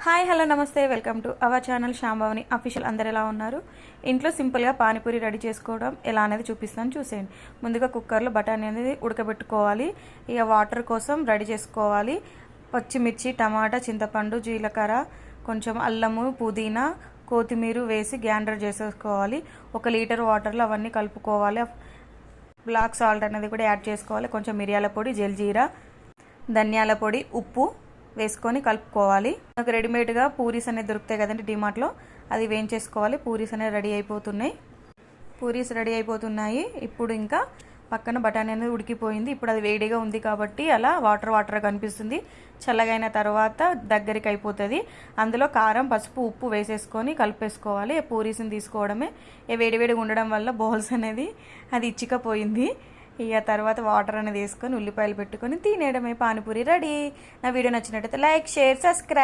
Hi hello నమస్తే welcome to our channel Shambhavani official. అందరు ఎలా ఉన్నారు? ఇంట్లో సింపుల్గా పానీపూరి రెడీ చేసుకోవడం ఎలా అనేది చూపిస్తాను, చూసేయండి. ముందుగా కుక్కర్లో బఠానీ అనేది ఉడకబెట్టుకోవాలి. ఇక వాటర్ కోసం రెడీ చేసుకోవాలి. పచ్చిమిర్చి, టమాటా, చింతపండు, జీలకర్ర, కొంచెం అల్లము, పుదీనా, కొత్తిమీర వేసి గ్రైండర్ చేసేసుకోవాలి. 1 లీటర్ వాటర్లో అవన్నీ కలుపుకోవాలి. బ్లాక్ సాల్ట్ అనేది కూడా యాడ్ చేసుకోవాలి. కొంచెం మిరియాల పొడి, జల్జీరా, ధనియాల పొడి, ఉప్పు వేసుకొని కలుపుకోవాలి. మనకు రెడీమేడ్గా పూరీస్ అనేది దొరుకుతాయి కదండి డిమార్ట్లో, అది వేయించేసుకోవాలి. పూరీస్ అనేవి రెడీ అయిపోతున్నాయి. ఇప్పుడు ఇంకా పక్కన బఠానీ అనేది ఉడికిపోయింది. ఇప్పుడు అది వేడిగా ఉంది కాబట్టి అలా వాటర్ కనిపిస్తుంది. చల్లగైన తర్వాత దగ్గరికి అయిపోతుంది. అందులో కారం, పసుపు, ఉప్పు వేసేసుకొని కలిపేసుకోవాలి. పూరీస్ని తీసుకోవడమే. వేడివేడిగా ఉండడం వల్ల బౌల్స్ అనేది అది ఇచ్చికపోయింది. ఇక తర్వాత వాటర్ అనేది వేసుకొని ఉల్లిపాయలు పెట్టుకొని తినేయడమే. పానీపూరి రెడీ. నా వీడియో నచ్చినట్టయితే లైక్, షేర్, సబ్స్క్రైబ్.